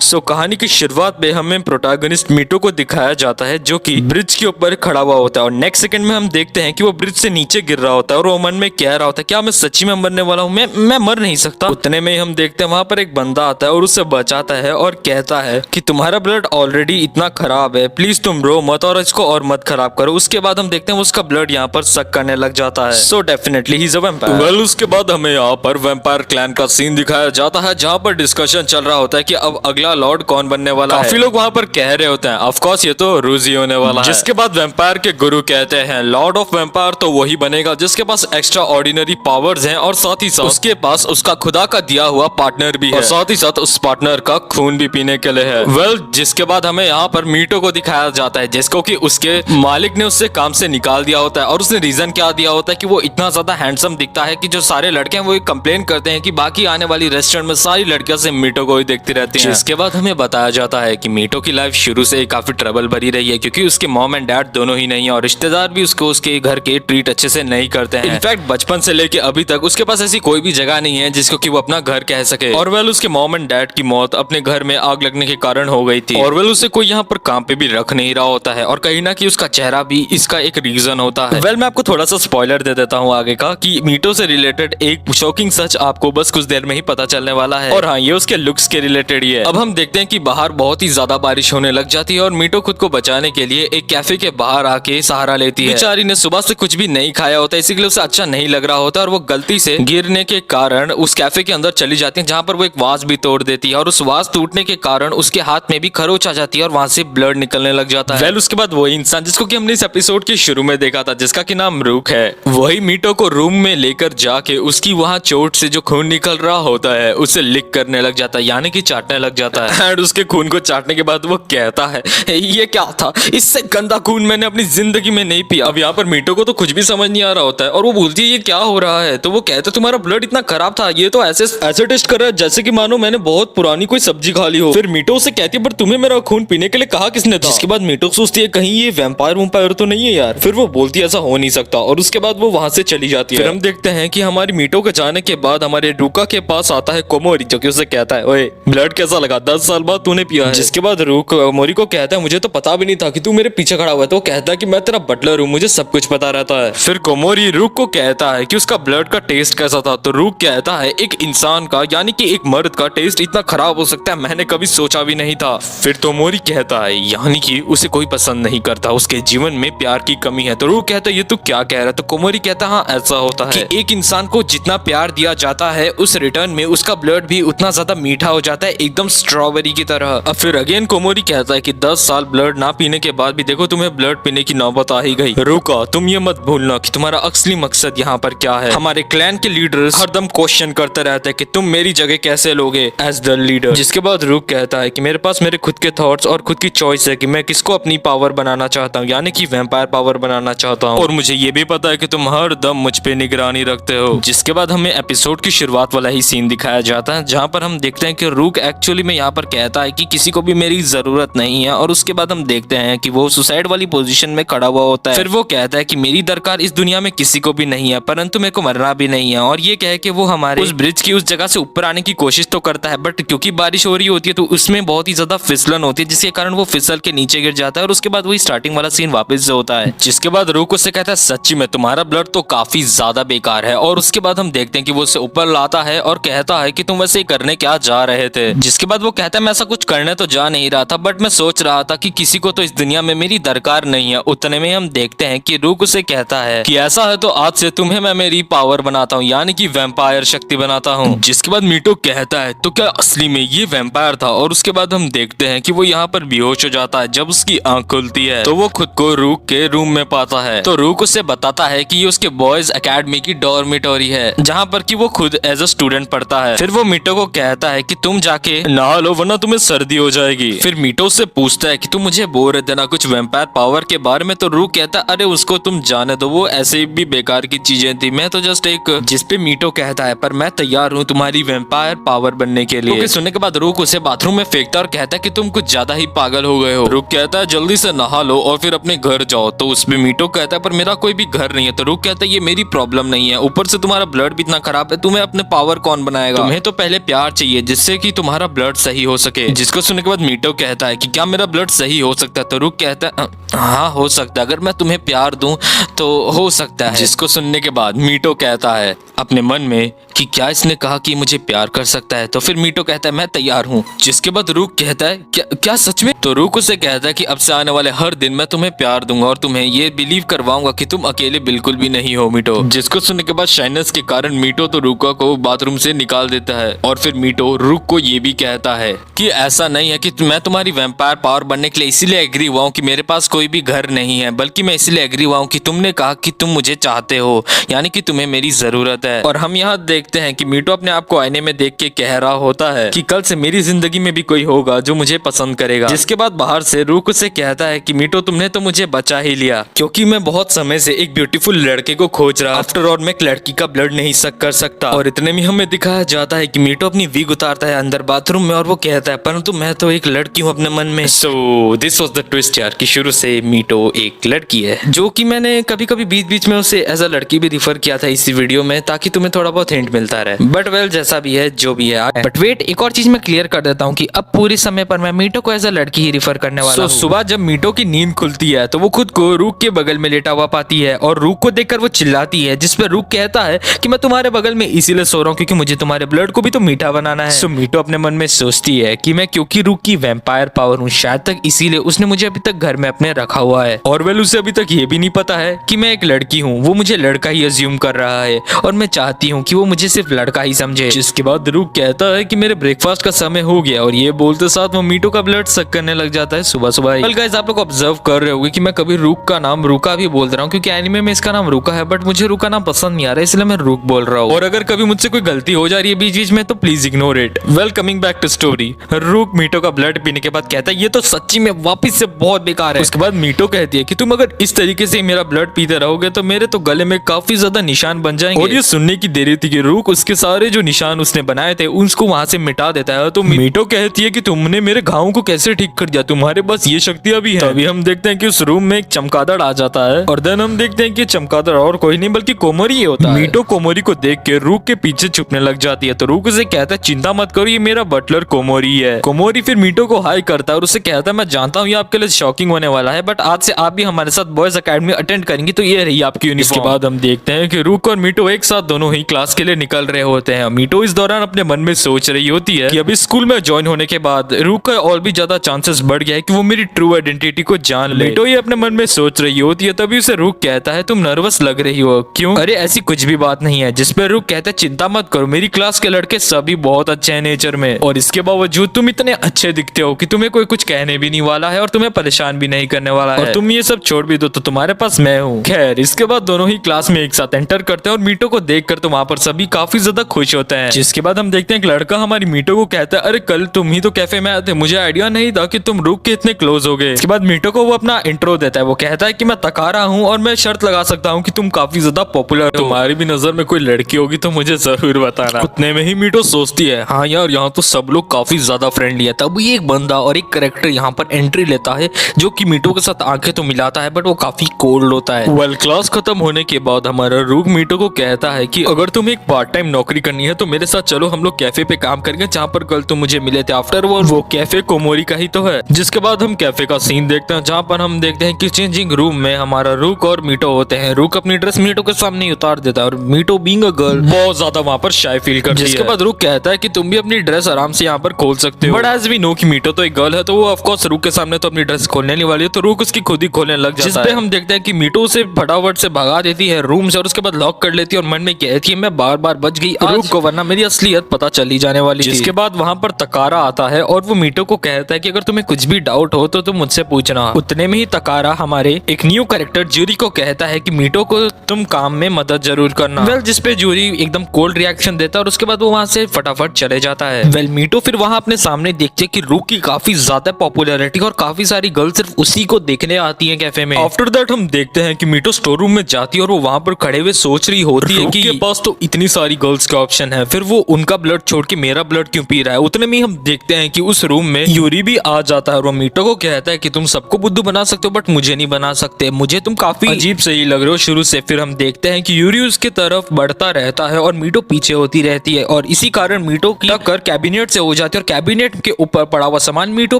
कहानी की शुरुआत में हमें प्रोटैगनिस्ट मीटो को दिखाया जाता है जो कि ब्रिज के ऊपर खड़ा हुआ होता है और नेक्स्ट सेकंड में हम देखते हैं कि वो ब्रिज से नीचे गिर रहा होता है और वो मन में कह रहा होता है क्या मैं सच्ची में मरने वाला हूँ, मैं मर नहीं सकता। उतने में हम देखते हैं वहां पर एक बंदा आता है और उससे बचाता है और कहता है कि तुम्हारा ब्लड ऑलरेडी इतना खराब है, प्लीज तुम रो मत और इसको और मत खराब करो। उसके बाद हम देखते हैं उसका ब्लड यहाँ पर सक करने लग जाता है। So definitely he is a vampire. Well उसके बाद हमें यहाँ पर वैम्पायर क्लैन का सीन दिखाया जाता है जहाँ पर डिस्कशन चल रहा होता है कि अब अगला लॉर्ड कौन बनने वाला है। काफी लोग वहाँ पर कह रहे होते हैं ऑफ कोर्स ये तो रूजी होने वाला है। जिसके बाद वैम्पायर के गुरु कहते हैं लॉर्ड ऑफ वैम्पायर तो वही बनेगा जिसके पास एक्स्ट्रा ऑर्डिनरी पावर्स हैं और साथ ही साथ उसके पास उसका खुदा का दिया हुआ पार्टनर भी है और साथ ही साथ उस पार्टनर का खून भी पीने के लिए है। वेल जिसके बाद हमें यहाँ पर मीटो को दिखाया जाता है जिसको कि उसके मालिक ने उससे काम से निकाल दिया होता है और उसने रीजन क्या दिया होता है कि वो इतना ज्यादा हैंडसम दिखता है कि जो सारे लड़के हैं वो कंप्लेन करते हैं कि बाकी आने वाली रेस्टोरेंट में सारी लड़कियां से मीटो को ही देखती रहती हैं। इसके बाद हमें बताया जाता है कि मीटो की लाइफ शुरू से काफी ट्रबल भरी रही है क्योंकि उसके मॉम एंड डैड दोनों ही नहीं है और रिश्तेदार भी उसको उसके घर के ट्रीट अच्छे से नहीं करते हैं। इनफैक्ट बचपन से लेके अभी तक उसके पास ऐसी कोई भी जगह नहीं है जिसको कि वो अपना घर कह सके। और वेल उसके मॉम एंड डैड की मौत अपने घर में आग लगने के कारण हो गई थी और वेल उसे कोई यहाँ पर काम पे भी रख नहीं रहा होता है और कहीं ना कि उसका चेहरा भी इसका एक रीजन होता है। वेल मैं आपको थोड़ा सा स्पॉइलर दे देता हूँ आगे का कि मीटो से रिलेटेड एक शॉकिंग सच आपको बस कुछ देर में ही पता चलने वाला है और हाँ ये उसके लुक्स के रिलेटेड ही है। अब हम देखते हैं कि बाहर बहुत ही ज्यादा बारिश होने लग जाती है और मीटो खुद को बचाने के लिए एक कैफे के बाहर आके सहारा लेती है। बेचारी ने सुबह से कुछ भी नहीं खाया होता इसीलिए उसे अच्छा नहीं लग रहा होता और वो गलती से गिरने के कारण उस कैफे के अंदर चली जाती है जहाँ पर वो एक वाज भी तोड़ देती है और उस वाज टूटने के कारण उसके हाथ में भी खरोच आ जाती है और वहां से ब्लड निकलने लग जाता है। वेल उसके बाद वही इंसान जिसको कि हमने इस एपिसोड के शुरू में देखा था जिसका कि नाम रूक है वही मीटो को रूम में लेकर जाके उसकी वहां चोट से जो खून निकल रहा होता है उसे लिक करने लग जाता है यानी कि चाटने लग जाता है एंड उसके खून को चाटने के बाद वो कहता है ये क्या था, इससे गंदा खून मैंने अपनी जिंदगी में नहीं पिया। अब यहाँ पर मीटो को तो कुछ भी समझ नहीं आ रहा होता है और वो बोलती है ये क्या हो रहा है तो वो कहता है तुम्हारा ब्लड इतना खराब था, ये तो ऐसे टेस्ट कर रहा है जैसे कि मानो मैंने बहुत पुरानी कोई सब्जी खा ली हो। फिर मीटो से कहती है पर तुम्हें मेरा खून पीने के लिए कहा किसने था। जिसके बाद मीटो सोचती है कहीं ये वैम्पायर तो नहीं है यार। फिर वो बोलती है ऐसा हो नहीं सकता और उसके बाद वो वहां से चली जाती है। फिर हम देखते हैं कि हमारी मीटो के जाने के बाद हमारे रूका के पास आता है कोमोरी जो कि उसे कहता है ओए ब्लड कैसा लगा, 10 साल बाद तूने पिया है। जिसके बाद कोमोरी को कहता है मुझे तो पता भी नहीं था कि तू मेरे पीछे खड़ा हुआ है। तो कहता है कि मैं तेरा बटलर हूँ, मुझे सब कुछ पता रहता है। फिर कोमोरी रूक को कहता है कि उसका ब्लड का टेस्ट कैसा था तो रूक कहता है एक इंसान का यानी कि एक मर्द का टेस्ट इतना खराब हो सकता है मैंने कभी सोचा भी नहीं था। फिर कोमोरी कहता है यानी कि उसे कोई पसंद नहीं करता, उसके जीवन में प्यार की कमी है। तो रूक कहता है ये तू क्या कह रहा है। तो कोमोरी कहता है हाँ ऐसा होता है कि एक इंसान को जितना प्यार दिया जाता है उस रिटर्न में उसका ब्लड भी उतना ज्यादा मीठा हो जाता है एकदम स्ट्रॉबेरी की तरह। अब फिर अगेन कोमोरी कहता है कि 10 साल ब्लड ना पीने के बाद भी देखो तुम्हें ब्लड पीने की नौबत आ ही गई। रुका तुम ये मत भूलना कि तुम्हारा असली मकसद यहाँ पर क्या है। हमारे क्लैन के लीडर्स हरदम क्वेश्चन करते रहते हैं कि तुम मेरी जगह कैसे लोगे एज द लीडर। जिसके बाद रूक कहता है कि मेरे पास मेरे खुद के थॉट्स और खुद की चॉइस है कि मैं किसको अपनी पावर बनाना चाहता हूँ यानी कि वैम्पायर पावर बनाना चाहता हूँ और मुझे ये भी पता है कि तुम हर दम मुझ पे निगरानी रखते हो। जिसके बाद हमें एपिसोड की शुरुआत वाला ही सीन दिखाया जाता है जहाँ पर हम देखते हैं कि रूक एक्चुअली में यहाँ पर कहता है कि किसी को भी मेरी जरूरत नहीं है और उसके बाद हम देखते हैं कि वो सुसाइड वाली पोजीशन में खड़ा हुआ होता है। फिर वो कहता है कि मेरी दरकार इस दुनिया में किसी को भी नहीं है परंतु मेरे को मरना भी नहीं है और ये कह के वो हमारे उस ब्रिज की उस जगह से ऊपर आने की कोशिश तो करता है बट क्योंकि बारिश हो रही होती है तो उसमें बहुत ही ज्यादा फिसलन होती है जिसके कारण वो फिसल के नीचे गिर जाता है और उसके बाद वही स्टार्टिंग वाला सीन वापस से होता है। जिसके बाद रूक उससे कहता है सच्ची में तुम्हारा ब्लड तो काफी ज्यादा बेकार है और उसके बाद हम देखते हैं कि वो उसे ऊपर लाता है और कहता है कि तुम वैसे करने क्या जा रहे थे। जिसके बाद वो कहता है मैं ऐसा कुछ करने तो जा नहीं रहा था बट मैं सोच रहा था कि किसी को तो इस दुनिया में मेरी दरकार नहीं है। उतने में हम देखते हैं कि रूक उसे कहता है कि ऐसा है तो आज से तुम्हें मैं मेरी पावर बनाता हूँ यानी कि वैम्पायर शक्ति बनाता हूँ। जिसके बाद मीटो कहता है तो क्या असली में ये वैम्पायर था और उसके बाद हम देखते हैं कि वो यहाँ पर बेहोश हो जाता है। जब उसकी आंख खुलती है तो वो खुद को रूक के रूम में पाता है। तो रूक उसे बताता है कि ये उसके बॉयज एकेडमी की डॉर्मिटोरी है जहाँ पर कि वो खुद एज अ स्टूडेंट पढ़ता है। फिर वो मीटो को कहता है कि तुम जाके नहा लो वरना तुम्हें सर्दी हो जाएगी। फिर मीटो से पूछता है कि तुम मुझे बोल रहे थे ना कुछ वैम्पायर पावर के बारे में। तो रूक कहता है अरे उसको तुम जाने दो, वो ऐसे भी बेकार की चीजें थी, मैं तो जस्ट एक। जिसपे मीटो कहता है पर मैं तैयार हूँ तुम्हारी वैम्पायर पावर बनने के लिए। सुनने के बाद रूक उसे बाथरूम में फेंकता और कहता है कि तुम कुछ ज्यादा ही पागल हो गए हो। रूक कहता है जल्दी से नहा लो और फिर अपने घर जाओ। तो उसमें मीटो कहता है पर मेरा कोई भी घर नहीं है। तो रूक कहता है ये मेरी प्रॉब्लम नहीं है, ऊपर से तुम्हारा ब्लड भी इतना खराब है, तुम्हें अपने पावर कौन बनाएगा। तुम्हें तो पहले प्यार चाहिए जिससे कि तुम्हारा ब्लड सही हो सके। जिसको सुनने के बाद मीटो कहता है कि क्या मेरा ब्लड सही हो सकता है? तो रूक कहता है हाँ हो सकता है, अगर मैं तुम्हें प्यार दूं तो हो सकता है। जिसको सुनने के बाद मीटो कहता है अपने मन में कि क्या इसने कहा कि मुझे प्यार कर सकता है? तो फिर मीटो कहता है मैं तैयार हूँ। जिसके बाद रूक कहता है क्या सच में? तो रूक उसे कहता है कि अब से आने वाले हर दिन मैं तुम्हें प्यार दूंगा और तुम्हें ये बिलीव करवाऊंगा कि तुम अकेले बिल्कुल भी नहीं हो मीटो। जिसको सुनने के बाद शाइनेस के कारण मीटो तो रूका को बाथरूम से निकाल देता है और फिर मीटो रूक को ये भी कहता है कि ऐसा नहीं है कि मैं तुम्हारी वैम्पायर पावर बनने के लिए इसीलिए एग्री हुआ हूँ कि मेरे पास कोई भी घर नहीं है, बल्कि मैं इसलिए एग्री हुआ हूँ कि तुमने कहा कि तुम मुझे चाहते हो, यानी कि तुम्हें मेरी जरूरत है। और हम यहाँ देखते हैं कि मीटो अपने आप को आईने में देख के कह रहा होता है कि कल से मेरी जिंदगी में भी कोई होगा जो मुझे पसंद करेगा। जिसके बाद बाहर से रूक उसे कहता है कि मीटो तुमने तो मुझे बचा ही लिया, क्योंकि मैं बहुत समय से एक ब्यूटीफुल लड़के को खोज रहा। आफ्टर ऑल मैं एक लड़की का ब्लड नहीं सक कर सकता। और इतने में हमें दिखाया जाता है कि मीटो अपनी विग उतारता है अंदर बाथरूम में और वो कहता है परंतु मैं तो एक लड़की हूँ अपने मन में। So this was the twist यार कि शुरू से मीटो एक लड़की है, जो कि मैंने कभी कभी बीच बीच में उसे एज अ लड़की भी रिफर किया था इसी वीडियो में, ताकि तुम्हें थोड़ा बहुत हिंट मिलता रहे। बट वेल जैसा भी है जो भी है। बट वेट, एक और चीज मैं क्लियर कर देता हूँ कि अब पूरी समय पर मैं मीटो को एज अ लड़की ही रिफर करने वाला हूँ। सुबह जब मीटो की नींद खुलती है तो वो खुद को रूक के बगल में लेटा हुआ पाती है और रूक को देखकर वो चिल्लाती है, जिसपे रूक कहता है कि मैं तुम्हारे बगल में इसीलिए सो रहा हूँ क्योंकि मुझे तुम्हारे ब्लड को भी तो मीठा बनाना है। सो मीटो अपने मन में सोचती है कि मैं क्योंकि रूक की वैम्पायर पावर हूँ शायद तक इसीलिए उसने मुझे अभी तक घर में अपने रखा हुआ है। और वेल उसे अभी तक ये भी नहीं पता है कि मैं एक लड़की हूँ, वो मुझे लड़का ही अज्यूम कर रहा है और मैं चाहती हूँ कि वो मुझे सिर्फ लड़का ही समझे। जिसके बाद रूक कहता है कि मेरे ब्रेकफास्ट का समय हो गया और ये बोलते साथ वो मीटो का ब्लड सक करने लग जाता है सुबह सुबह। वेल गाइस, आप लोग ऑब्जर्व कर रहे होंगे कि मैं कभी रूक का नाम रूका भी बोल रहा हूँ क्योंकि एनिमे में इसका नाम रूका है, बट मुझे रूका नाम पसंद नहीं आ रहा है इसलिए मैं रूक बोल रहा हूँ। और अगर कभी मुझसे कोई गलती हो जा रही है बीच बीच में तो please ignore it. Well coming back to story, रूक मीटो का ब्लड पीने के बाद कहता है ये तो सच्ची में वापिस से बहुत बेकार है। उसके बाद मीटो कहती है कि तुम अगर इस तरीके से मेरा ब्लड पीते रहोगे तो मेरे तो गले में काफी ज्यादा निशान बन जाएंगे। और ये सुनने की देरी थी कि रूक उसके सारे जो निशान उसने बनाए थे उसको वहां से मिटा देता है। तो मीटो कहती है कि तुमने मेरे घावों को कैसे ठीक कर दिया, तुम्हारे पास ये शक्तियां भी है। अभी हम देखते हैं कि उस रूम में एक चमगादड़ आ जाता है और देन हम देखते हैं कि चमगादड़ और कोई नहीं बल्कि कोमोरी ही होता है। मीटो कोमोरी को देख के रूक के पीछे छुपने लग जाती है तो रूक उसे कहता है चिंता मत करो, ये मेरा बटलर कोमोरी है। कोमोरी फिर मीटो को हाई करता है और उसे कहता है मैं जानता हूँ ये आपके लिए शॉकिंग होने वाला है, बट आज से आप भी हमारे साथ बॉयज अकेडमी अटेंड करेंगे तो ये रही आपकी यूनिफॉर्म। इसके बाद हम देखते हैं कि रूक और मीटो एक साथ दोनों ही क्लास के लिए निकल रहे होते हैं। मीटो इस दौरान अपने मन में सोच रही होती है कि अभी स्कूल में ज्वाइन होने के बाद रूक का और भी ज्यादा चांसेस बढ़ गया है कि वो मेरी ट्रू आइडेंटिटी को जान ले। मीटो ये अपने मन में सोच रही होती है तभी उसे रूक कहता है तुम नर्वस लग रही हो, क्यों? अरे ऐसी कुछ भी बात नहीं है। जिसपे रूक कहता है चिंता मत करो, मेरी क्लास के लड़के सभी बहुत अच्छे हैं नेचर में और इसके बावजूद तुम इतने अच्छे दिखते हो कि तुम्हें कोई कुछ कहने भी नहीं वाला है और तुम्हें परेशान भी नहीं करने वाला है और तुम ये सब छोड़ भी दो तो तुम्हारे पास मैं हूँ। खैर इसके बाद दोनों ही क्लास में एक साथ एंटर करते हैं और मीटो को देखकर तो वहाँ पर सभी काफी ज्यादा खुश होते हैं। जिसके बाद हम देखते हैं एक लड़का हमारी मीटो को कहता है अरे कल तुम ही तो कैफे में आए थे, मुझे आइडिया नहीं था कि तुम रूक के इतने क्लोज हो गए। इसके बाद मीटो को वो अपना इंट्रो देता है, वो कहता है कि मैं तकारा हूँ और मैं शर्त लगा सकता हूँ कि तुम काफी ज्यादा पॉपुलर हो, तुम्हारी भी नजर में कोई लड़की होगी तो मुझे जरूर बताना। उतने में ही मीटो सोचती है हाँ यार यहाँ तो सब लोग काफी ज्यादा फ्रेंडली है। तब एक बंदा और एक कैरेक्टर यहाँ पर एंट्री लेता है जो कि मीटो के साथ आंखें तो मिलाता है बट वो काफी कोल्ड होता है। वेल क्लास खत्म होने के बाद हमारा रूक मीटो को कहता है कि अगर तुम्हें एक पार्ट टाइम नौकरी करनी है तो मेरे साथ चलो, हम लोग कैफे पे काम करेंगे जहाँ पर कल तुम मुझे मिले थे। आफ्टर वो कैफे कोमोरी का ही तो है। जिसके बाद हम कैफे का सीन देखते हैं जहाँ पर हम देखते हैं कि चेंजिंग रूम में हमारा रूक और मीटो होते हैं। रूक अपनी ड्रेस मीटो के सामने उतार देता है और मीटो बीइंग अ गर्ल बहुत ज्यादा वहाँ पर शाय फील करती है। जिसके बाद रूक कहता है कि तुम भी अपनी ड्रेस आराम से यहाँ पर खोल सकते हो, बट एज वी नो कि मीटो तो एक गर्ल है तो वो ऑफ कोर्स रूक के सामने तो अपनी ड्रेस खोलने नहीं वाली है, तो रूक उसकी खुद ही खोलने लग जाता है। जिसपे हम देखते हैं कि मीटो उसे फटाफट से भगा देती है रूम से और उसके बाद लॉक कर लेती है और मन में कहती है मैं बार बार बच गई रूक को, वरना मेरी असलियत पता चली जाने वाली। जिसके बाद वहाँ पर तकारा आता है और वो मीटो को कहता है कि अगर तुम्हें कुछ भी डाउट हो तो तुम मुझसे पूछना। उतने में ही तकारा हमारे एक न्यू कैरेक्टर जूरी को कहता है कि मीटो को तुम काम में मदद जरूर करना। वेल जिसपे जूरी एकदम कोल्ड रिएक्शन देता है और उसके बाद वो वहाँ से फटाफट चले जाता है। वेल मीटो फिर वहाँ अपने सामने देखते कि रूक की काफी ज्यादा पॉपुलैरिटी और काफी सारी गर्ल सिर्फ उसी को देखने आती है कैफे में। आफ्टर दैट हम देखते हैं कि मीटो स्टोर रूम में जाती है और वो वहाँ पर खड़े हुए सोच रही होती है कि के पास तो इतनी सारी सारी गर्ल्स के ऑप्शन है, फिर वो उनका ब्लड छोड़ के मेरा ब्लड क्यों पी रहा है। उतने में हम देखते हैं कि उस रूम में यूरी भी आ जाता है और वो मीटो को कहता है कि तुम सबको बुद्धू बना सकते हो बट मुझे नहीं बना सकते, मुझे तुम काफी अजीब से ही लग रहे हो शुरू से। फिर हम देखते हैं कि यूरी उसके तरफ बढ़ता रहता है और मीटो पीछे होती रहती है और इसी कारण मीटो की टक्कर कैबिनेट से हो जाती है और कैबिनेट के ऊपर पड़ा हुआ सामान मीटो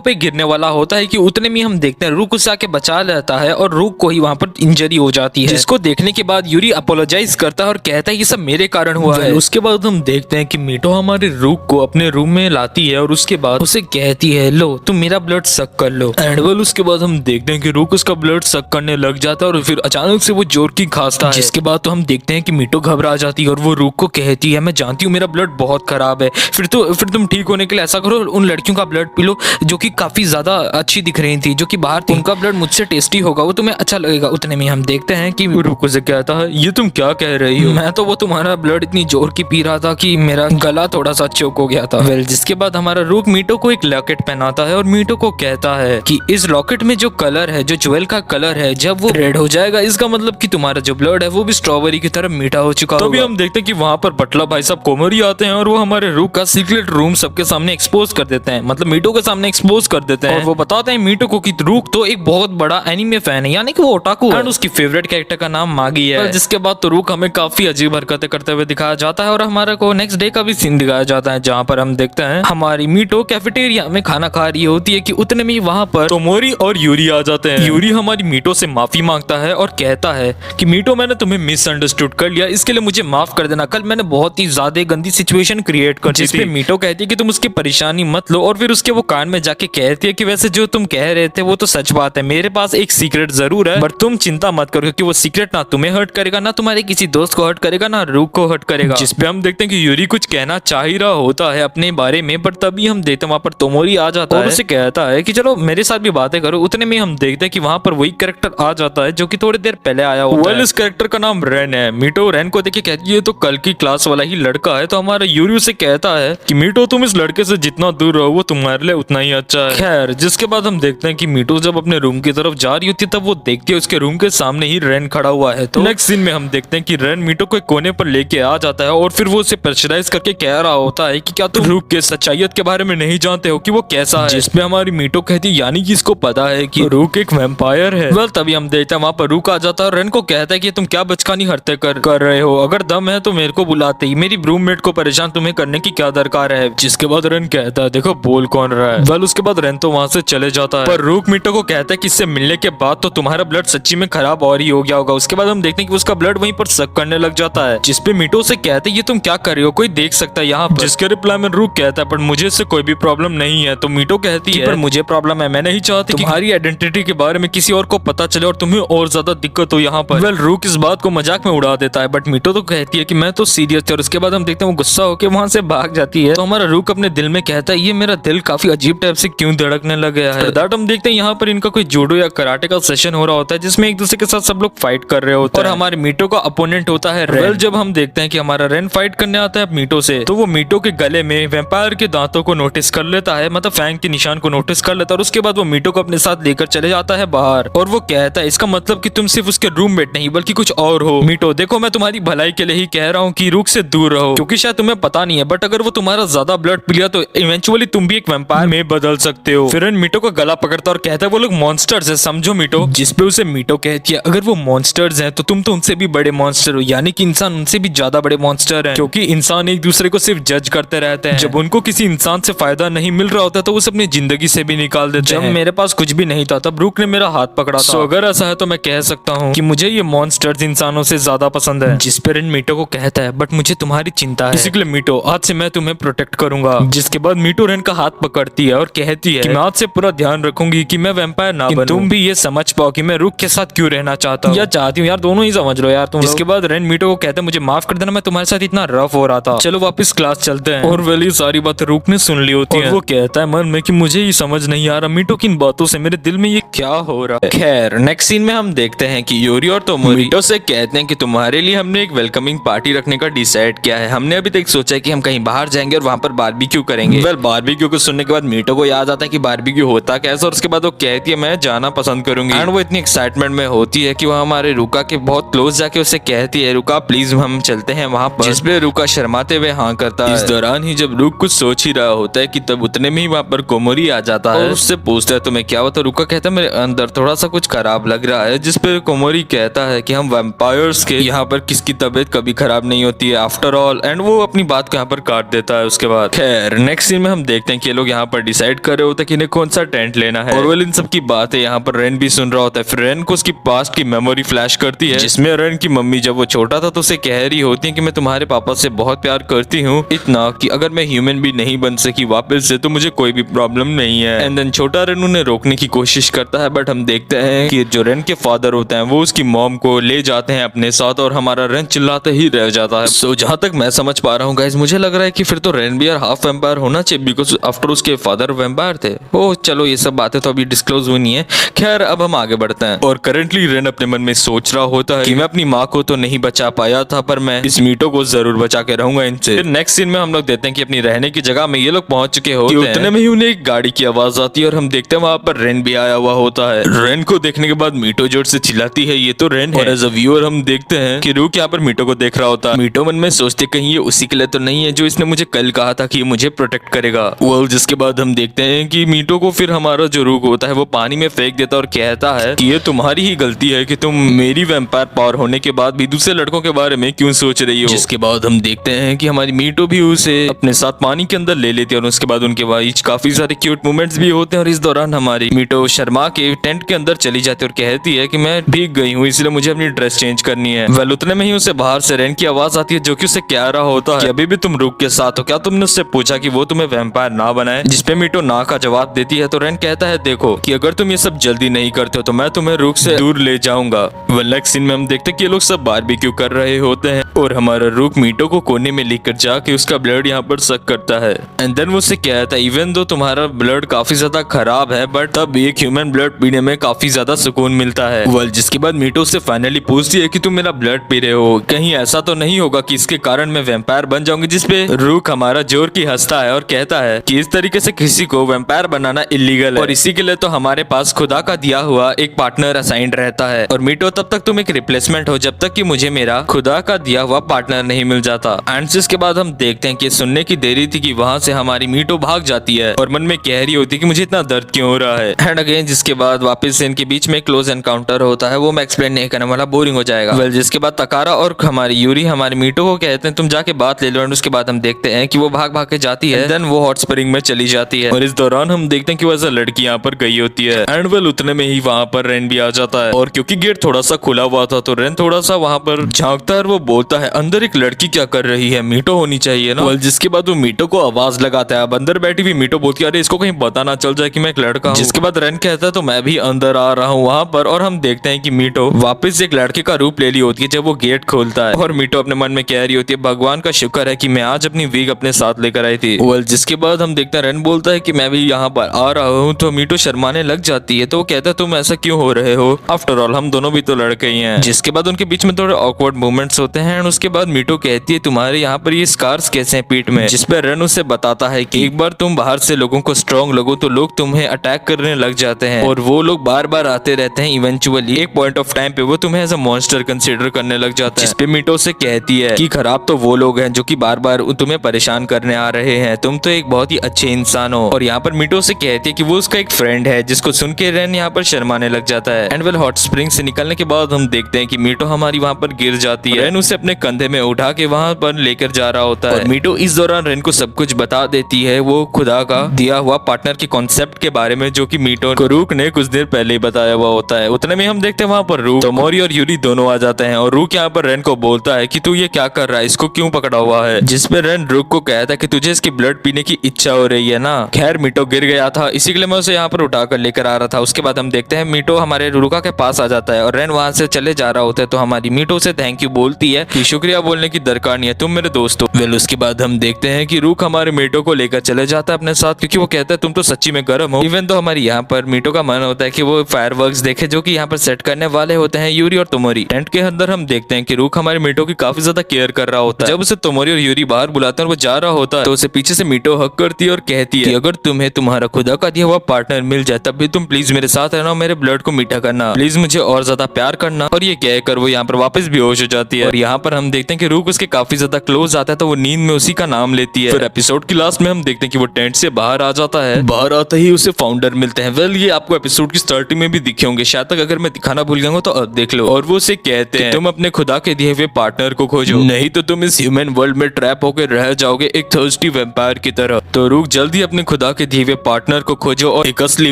पे गिरने वाला होता है कि उतने में हम देखते हैं रूक उसे आके बचा लेता है और रूक को ही वहां पर इंजरी हो जाती है, जिसको देखने के बाद यूरी अपोलोजाइज करता है और कहता है ये सब मेरे कारण हुआ है। उसके बाद हम देखते हैं कि मीटो हमारे रूक को अपने रूम में लाती है और उसके बाद उसे कहती है लो तुम मेरा ब्लड सक कर लो। एंड वेल उसके बाद हम देखते हैं कि रूक उसका ब्लड सक करने लग जाता है और फिर अचानक से वो जोर की खांसता है, जिसके बाद तो हम देखते हैं कि मीटो घबरा जाती है और वो रूक को कहती है मैं जानती हूँ मेरा ब्लड बहुत खराब है, फिर तुम ठीक होने के लिए ऐसा करो उन लड़कियों का ब्लड पी लो जो कि काफी ज्यादा अच्छी दिख रही थी, जो कि बाहर थी, उनका ब्लड मुझसे टेस्टी होगा, वो तुम्हें अच्छा लगेगा। उतने में हम देखते हैं कि रूक उसे कहता है ये तुम क्या कह रही हो, मैं तो वो तुम्हारा ब्लड इतनी जोर की पी रहा था कि मेरा गला थोड़ा सा चोक हो गया था। वेल जिसके बाद हमारा रूक मीटो को एक लॉकेट पहनाता है और मीटो को कहता है कि इस लॉकेट में जो कलर है, जो ज्वेल का कलर है, जब वो रेड हो जाएगा इसका मतलब कि तुम्हारा जो ब्लड है वो भी स्ट्रॉबेरी की तरह मीठा हो चुका होगा। तभी हम देखते हैं कि वहाँ पर बटला भाई साहब कोमोरी आते हैं और वो हमारे रूक का सीक्रेट रूम सबके सामने एक्सपोज कर देते हैं, मतलब मीटो के सामने एक्सपोज कर देते हैं और वो बताते हैं मीटो को कि रूक तो एक बहुत बड़ा एनिमे फैन है, यानी कि वो ओटाकू है, उसकी फेवरेट कैरेक्टर का नाम मागी है। जिसके बाद तो रूक हमें काफी अजीब हरकतें करते हुए दिखाया जाता है और हमारे को नेक्स्ट डे का भी सीन दिखाया जाता है जहाँ पर हम देखते हैं हमारी मीटो कैफेटेरिया में खाना खा रही होती है कि उतने में वहाँ पर तोमोरी और यूरी आ जाते हैं। यूरी हमारी मीटो से माफी मांगता है और कहता है कि मीटो मैंने तुम्हें मिसअंडरस्टूड कर लिया, इसके लिए मुझे माफ कर देना, कल मैंने बहुत ही ज्यादा गंदी सिचुएशन क्रिएट कर दी। जिसपे मीटो कहती है कि तुम उसकी परेशानी मत लो और फिर उसके वो कान में जाके कहती है कि वैसे जो तुम कह रहे थे वो तो सच बात है, मेरे पास एक सीक्रेट जरूर है बट तुम चिंता मत करो क्योंकि वो सीक्रेट ना तुम्हें हर्ट करेगा ना तुम्हारे किसी दोस्त को हर्ट करेगा ना रूक को हर्ट करेगा। जिसपे हम देखते हैं कि यूरी कुछ कहना चाह ही रहा होता है अपने बारे में, पर तभी हम देखते हैं वहां पर तोमोरी आ जाता है और उसे कहता है कि चलो मेरे साथ भी बातें करो। उतने में हम देखते हैं कि वहां पर वही कैरेक्टर आ जाता है जो कि थोड़ी देर पहले आया होता है। इस कैरेक्टर का नाम रेन है। मीटो रेन को देख के कहती है ये तो कल की क्लास वाला ही लड़का है, तो हमारा यूरी उसे कहता है कि मीटो तुम इस लड़के से जितना दूर रहो वो तुम्हारे लिए उतना ही अच्छा है। खैर जिसके बाद हम देखते हैं कि मीटो जब अपने रूम की तरफ जा रही होती है तब वो देखती है उसके रूम के सामने ही रेन खड़ा हुआ है। तो नेक्स्ट सीन में हम देखते हैं कि रेन मीटो को एक कोने पर लेके आ जाता है और फिर वो उसे प्रेशराइज करके कह रहा होता है कि क्या तुम रूक के सच्चाइयत के बारे में नहीं जानते हो कि वो कैसा है। जिसपे हमारी मीटो कहती है यानी कि इसको पता है कि रूक एक वैम्पायर है। वेल तभी हम देखते हैं वहाँ पर रूक आ जाता है और रेन को कहता है कि तुम क्या बचकानी हरकतें कर रहे हो, अगर दम है तो मेरे को बुलाते ही, मेरी रूममेट को परेशान तुम्हें करने की क्या दरकार है। जिसके बाद रेन कहता है देखो बोल कौन रहा है। वेल उसके बाद रेन तो वहाँ से चले जाता है पर रूक मीटो को कहता है कि इससे मिलने के बाद तो तुम्हारा ब्लड सच्ची में खराब और ही हो गया होगा। उसके बाद हम देखते हैं कि उसका ब्लड वहीं पर सक करने लग जाता है, जिसपे मीटो से कहते हैं ये तुम क्या कर रहे हो, कोई देख सकता है यहाँ पर। जिसके रिप्लाई में रूक कहता है पर मुझे इससे कोई भी प्रॉब्लम नहीं है। तो मीटो कहती है पर मुझे प्रॉब्लम है, मैं नहीं चाहती कि तुम्हारी आइडेंटिटी के बारे में किसी और को पता चले और तुम्हें और ज्यादा दिक्कत हो यहाँ पर। वेल रूक इस बात को मजाक में उड़ा देता है बट मीटो तो कहती है कि मैं तो सीरियस थी और उसके बाद हम देखते हैं वो गुस्सा होकर वहां से भाग जाती है। तो हमारा रूक अपने दिल में कहता है ये मेरा दिल काफी अजीब टाइप से क्यों धड़कने लग गया है। दैट हम देखते हैं यहाँ पर इनका कोई जूडो या कराटे का सेशन हो रहा होता है जिसमें एक दूसरे के साथ सब लोग फाइट कर रहे होते हैं और हमारे मीटो का अपोनेंट होता है रेन। जब हम देखते हैं कि हमारा रेन फाइट करने आता है मीटो से तो वो मीटो के गले में वैम्पायर के दांतों को नोटिस कर लेता है, मतलब फैंग के निशान को नोटिस कर लेता है और उसके बाद वो मीटो को अपने साथ लेकर चले जाता है बाहर और वो कहता है इसका मतलब कि तुम सिर्फ उसके रूममेट नहीं बल्कि कुछ और हो। मीटो देखो मैं तुम्हारी भलाई के लिए ही कह रहा हूँ कि रूक से दूर रहो क्योंकि शायद तुम्हें पता नहीं है बट अगर वो तुम्हारा ज्यादा ब्लड पी लिया तो इवेंचुअली तुम भी एक वैम्पायर में बदल सकते हो। फिर मीटो का गला पकड़ता और कहता है वो लोग मॉन्स्टर्स है समझो मीटो। जिसपे उसे मीटो कहती है अगर वो मॉन्स्टर्स हैं तो तुम तो उनसे भी बड़े मॉन्स्टर हो, यानी कि इंसान उनसे भी ज्यादा बड़े मॉन्स्टर हैं क्योंकि इंसान एक दूसरे को सिर्फ जज करते रहते हैं। जब उनको किसी इंसान से फायदा नहीं मिल रहा होता तो वो अपनी जिंदगी से भी निकाल देते हैं। जब मेरे पास कुछ भी नहीं था तब रूक ने मेरा हाथ पकड़ा था। अगर ऐसा है तो मैं कह सकता हूँ कि मुझे ये मॉन्स्टर्स इंसानों से ज्यादा पसंद है। जिस पर मीटो को कहता है बट मुझे तुम्हारी चिंता है, इसलिए मीटो आज से मैं तुम्हें प्रोटेक्ट करूंगा। जिसके बाद मीटो रेन का हाथ पकड़ती है और कहती है कि मैं आज से पूरा ध्यान रखूंगी कि मैं वैम्पायर ना बनूं। तुम भी ये समझ पाओ कि मैं रूक के साथ क्यों रहना चाहता हूँ या चाहती हूँ, यार दोनों ही समझ लो यार तुम। जिसके बाद रेन मीटो को कहता है मुझे माफ कर देना, मैं तुम्हारे साथ इतना रफ हो रहा था, चलो वापस क्लास चलते हैं। और वेली सारी बातें रूक ने सुन ली होती है। वो कहता है मन में कि मुझे ही समझ नहीं आ रहा मीटो की इन बातों से मेरे दिल में ये क्या हो रहा है। खैर नेक्स्ट सीन में हम देखते हैं कि यूरी और तोमोरी मीटो से कहते हैं कि तुम्हारे लिए हमने एक वेलकमिंग पार्टी रखने का डिसाइड किया है। हमने अभी तक सोचा है कि हम कहीं बाहर जाएंगे और वहां पर बारबेक्यू करेंगे। वेल बारबेक्यू को सुनने के बाद मीटो को याद आता है कि बारबेक्यू होता कैसा और उसके बाद वो कहती है मैं जाना पसंद करूंगी। एंड वो इतनी एक्साइटमेंट में होती है कि वो हमारे रुका के बहुत क्लोज जाके उसे कहती है रुका प्लीज हम चलते हैं हैं वहाँ पर, जिसपे रूका शर्माते हुए हाँ करता है। इस दौरान ही जब रूक कुछ सोच ही रहा होता है कि तब उतने में ही वहाँ पर कोमोरी आ जाता है और उससे पूछता है तुम्हें क्या हुआ। तो रूका कहता है मेरे अंदर थोड़ा सा कुछ खराब लग रहा है, जिसपे कोमोरी कहता है कि हम वैम्पायर्स के यहाँ पर किसकी तबीयत कभी खराब नहीं होती है आफ्टर ऑल, एंड वो अपनी बात को यहाँ पर काट देता है। उसके बाद खैर नेक्स्ट सीन में हम देखते हैं कि ये लोग यहाँ पर डिसाइड कर रहे होते हैं कि इन्हें कौन सा टेंट लेना है, और वो इन सब की बात है यहाँ पर रेन भी सुन रहा होता है। फिर रेन को उसकी पास्ट की मेमोरी फ्लैश करती है, जिसमें रेन की मम्मी जब वो छोटा था तो उसे कह रही होती है कि मैं तुम्हारे पापा से बहुत प्यार करती हूँ, इतना कि अगर मैं ह्यूमन भी नहीं बन सकी वापस से तो मुझे कोई भी प्रॉब्लम नहीं है। एंड देन छोटा रेन उन्हें रोकने की कोशिश करता है, बट हम देखते हैं कि जो रेन के फादर होते हैं वो उसकी मॉम को ले जाते हैं अपने साथ, और हमारा रेन चिल्लाते ही रह जाता है। सो जहां तक मैं समझ पा रहा हूँ गाइस, मुझे लग रहा है कि फिर तो रेन भी हाफ वैम्पायर होना चाहिए, बिकॉज आफ्टर उसके फादर वैम्पायर थे। ओह चलो ये सब बातें तो अभी डिस्क्लोज हुई नहीं है। खैर अब हम आगे बढ़ते हैं, और करंटली रेन अपने मन में सोच रहा होता है कि मैं अपनी माँ को तो नहीं बचा पाया था, पर मैं इस मीटो को जरूर बचा के रहूंगा इनसे। फिर नेक्स्ट सीन में हम लोग देखते हैं कि अपनी रहने की जगह में ये लोग पहुंच चुके होते हैं। उतने में ही उन्हें एक गाड़ी की आवाज आती है और हम देखते हैं वहां पर रेन भी आया हुआ होता है। रेन को देखने के बाद मीटो जोर से चिल्लाती है ये तो रेन है, और एज अ व्यूअर हम देखते हैं कि रूक यहाँ पर मीटो को देख रहा होता है। मीटो मन में सोचते कहीं ये उसी के लिए तो नहीं है जो इसने मुझे कल कहा था कि ये मुझे प्रोटेक्ट करेगा। वो जिसके बाद हम देखते हैं कि मीटो को फिर हमारा जो रूक होता है वो पानी में फेंक देता है और कहता है कि ये तुम्हारी ही गलती है कि तुम मेरी वैम्पायर पावर होने के बाद भी दूसरे लड़कों के बारे में क्यों सोच रही हो। जिसके बाद हम देखते हैं कि हमारी मीटो भी उसे अपने साथ पानी के अंदर ले लेती है, और उसके बाद उनके बीच काफी सारे क्यूट मोमेंट्स भी होते हैं। और इस दौरान हमारी मीटो शर्मा के टेंट के अंदर चली जाती है और कहती है कि मैं भीग गई हूँ इसलिए मुझे अपनी ड्रेस चेंज करनी है। वेल उतने में ही उसे बाहर से रेन की आवाज आती है जो कि उसे कह रहा होता है कि अभी भी तुम रूक के साथ हो क्या, तुमने उससे पूछा कि वो तुम्हें वैम्पायर ना बनाए, जिसपे मीटो ना का जवाब देती है। तो रेन कहता है देखो कि अगर तुम ये सब जल्दी नहीं करते हो तो मैं तुम्हें रूक से दूर ले जाऊंगा। वेल नेक्स्ट सीन में हम देखते हैं कि ये लोग सब बारबेक्यू कर रहे होते हैं, और हमारा रूक मीटो को कोने में लेकर जाके उसका ब्लड यहाँ पर सक करता है। एंड देन वो उससे कहता है इवन दो तुम्हारा ब्लड काफी ज्यादा खराब है, बट तब एक ह्यूमन ब्लड पीने में काफी ज्यादा सुकून मिलता है। वेल जिसके बाद मीटो उससे फाइनली पूछती है कि तुम मेरा ब्लड पी रहे हो, कहीं ऐसा तो नहीं होगा कि इसके कारण मैं वैम्पायर बन जाऊंगी। जिसपे रूक हमारा जोर की हंसता है और कहता है कि इस तरीके से किसी को वैम्पायर बनाना इलीगल है, और इसी के लिए तो हमारे पास खुदा का दिया हुआ एक पार्टनर असाइंड रहता है, और मीटो तब तक तुम एक रिप्लेसमेंट हो जब तक कि मुझे मेरा खुदा का दिया हुआ पार्टनर नहीं मिल जाता। एंड इसके बाद हम देखते हैं कि सुनने की देरी थी कि वहां से हमारी मीटो भाग जाती है और मन में कह रही होती है कि मुझे इतना दर्द क्यों हो रहा है। एंड अगेन जिसके बाद वापस से इनके बीच में क्लोज एनकाउंटर होता है, वो मैं एक्सप्लेन नहीं करने वाला, बोरिंग हो जाएगा। वेल जिसके बाद तकारा और हमारी यूरी हमारी मीटो को कहते हैं तुम जाके बात ले लो, एंड उसके बाद हम देखते हैं कि वो भाग भाग के जाती है, देन वो हॉट स्प्रिंग में चली जाती है, और इस दौरान हम देखते हैं कि वो ऐसा लड़की यहाँ पर गई होती है। एंड वेल उतने में ही वहाँ पर रेन भी आ जाता है, और क्योंकि गेट थोड़ा सा खुला हुआ था तो रेन थोड़ा सा वहाँ पर झांकता है और वो बोलता है अंदर एक लड़की क्या कर रही है, मीटो होनी चाहिए ना। वेल जिसके बाद वो मीटो को आवाज लगाता है। अब अंदर बैठी हुई मीटो बोलती है अरे इसको कहीं पता ना चल जाए कि मैं एक लड़का हूँ। जिसके बाद रेन कहता है तो मैं भी अंदर आ रहा हूँ वहाँ पर, और हम देखते हैं कि मीटो वापस एक लड़के का रूप ले ली होती है जब वो गेट खोलता है, और मीटो अपने मन में कह रही होती है भगवान का शुक्र है कि मैं आज अपनी वीग अपने साथ लेकर आई थी। वेल जिसके बाद हम देखते हैं रेन बोलता है कि मैं भी यहाँ पर आ रहा हूँ, तो मीटो शर्माने लग जाती है। तो वो कहता है तुम ऐसा क्यों हो रहे हो, आफ्टर ऑल हम दोनों भी तो लड़के ही हैं। जिसके बाद उनके बीच में थोड़े ऑकवर्ड मूवमेंट्स होते हैं, और उसके बाद मीटो कहती है तुम्हारे यहाँ पर ये स्कार्स कैसे हैं पीठ में, जिस पर रेन उसे बताता है कि एक बार तुम बाहर से लोगों को स्ट्रॉन्ग लगो तो लोग तुम्हें अटैक करने लग जाते हैं, और वो लोग बार बार आते रहते हैं, इवेंचुअली एक पॉइंट ऑफ टाइम पे वो तुम्हें एज अ मॉन्स्टर कंसीडर करने लग जाता है। जिसपे मीटो से कहती है कि खराब तो वो लोग हैं जो कि बार बार तुम्हें परेशान करने आ रहे हैं, तुम तो एक बहुत ही अच्छे इंसान हो। और यहाँ पर मीटो से कहती है कि वो उसका एक फ्रेंड है, जिसको सुन के रेन यहाँ पर शर्माने लग जाता है। एंड वेल हॉट स्प्रिंग से निकलने के बाद हम देखते हैं कि मीटो हमारी वहाँ पर गिर जाती है, रेन उसे अपने कंधे में उठा के वहाँ पर लेकर जा रहा होता है, और मीटो इस दौरान रेन को सब कुछ बता देती है वो खुदा का दिया हुआ पार्टनर के कॉन्सेप्ट के बारे में, जो कि मीटो को रूक ने कुछ देर पहले ही बताया हुआ होता है। उतने में हम देखते हैं वहाँ पर रूक, तोमोरी और यूरी दोनों आ जाते हैं, और रूक यहाँ पर रेन को बोलता है कि तू ये क्या कर रहा है, इसको क्यों पकड़ा हुआ है। जिसपे रेन रूक को कहता है कि तुझे इसकी ब्लड पीने की इच्छा हो रही है ना। खैर मीटो गिर गया था, इसी के लिए मैं उसे यहाँ पर उठाकर लेकर आ रहा था। उसके बाद हम देखते हैं मीटो हमारे रूका के पास आ जाता है, और रेन वहाँ से चले जा रहा होता है, तो हमारी मीटो से थैंक यू बोलती है कि शुक्रिया बोलने की दरकार नहीं है, तुम मेरे दोस्त हो। वेल उसके बाद हम देखते हैं कि रूक हमारे मीटो को लेकर चले जाता है अपने साथ, क्योंकि वो कहता है तुम तो सच्ची में गर्म हो। इवन तो हमारी यहाँ पर मीटो का मन होता है कि वो फायरवर्क्स देखे जो कि यहाँ पर सेट करने वाले होते हैं यूरी और तोमोरी। टेंट के अंदर हम देखते हैं कि रूक हमारे मीटो की काफी ज्यादा केयर कर रहा होता है। जब उसे तोमोरी और यूरी बाहर बुलाते हैं और वो जा रहा होता है, तो उसे पीछे से मीटो हक करती है और कहती है कि अगर तुम्हें तुम्हारा खुदा का दिया हुआ पार्टनर मिल जाए तब भी तुम प्लीज मेरे साथ रहना, मेरे ब्लड को मीठा करना, प्लीज मुझे और ज्यादा प्यार करना। और ये कहकर वो यहाँ पर वापस बेहोश हो जाती है। और यहाँ पर हम देखते हैं कि रूक उसके काफी ज्यादा क्लोज आता है तो वो नींद में उसी का नाम लेती है। फिर एपिसोड की लास्ट में हम देखते हैं कि वो टेंट से बाहर आ जाता है। बाहर आते ही उसे फाउंडर मिलते हैं। वेल ये आपको एपिसोड की स्टार्टिंग में भी दिखे होंगे, शायद तक अगर मैं दिखाना भूल गया हूँ तो अब देख लो। और वो उसे कहते हैं तुम अपने खुदा के दिए हुए पार्टनर को खोजो, नहीं तो तुम इस ह्यूमन वर्ल्ड में ट्रैप होकर रह जाओगे एक थर्स्टी वैम्पायर की तरह। तो रूक जल्दी अपने खुदा के दिए हुए पार्टनर को खोजो और एक असली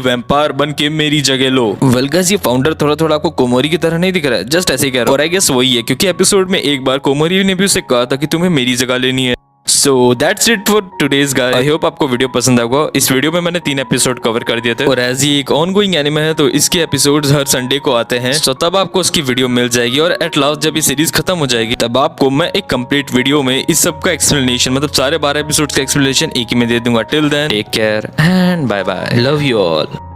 वैम्पायर बन के मेरी जगह लो। वेल गाइस ये फाउंडर थोड़ा थोड़ा आपको कोमोरी की तरह नहीं दिख रहा है, जस्ट ऐसे ही कह रहा हूं। और आई गेस वही है क्योंकि एपिसोड में एक बार कोमोरी ने भी उसे कहा था कि तुम्हें मेरी जगह लेनी है। So that's it for today's guys. I hope आपको वीडियो पसंद आएगा। इस वीडियो में मैंने 3 एपिसोड कवर कर दिए थे और एज ये एक ऑनगोइंग एनिमे है तो इसके एपिसोड्स हर संडे को आते हैं, तो तब आपको उसकी वीडियो मिल जाएगी। और एट लास्ट जब ये सीरीज खत्म हो जाएगी तब आपको मैं एक कंप्लीट वीडियो में इस सब का एक्सप्लेनेशन, मतलब सारे 12 एपिसोड का एक्सप्लेनेशन एक ही में दे दूंगा। Till then take care and bye bye, love you all.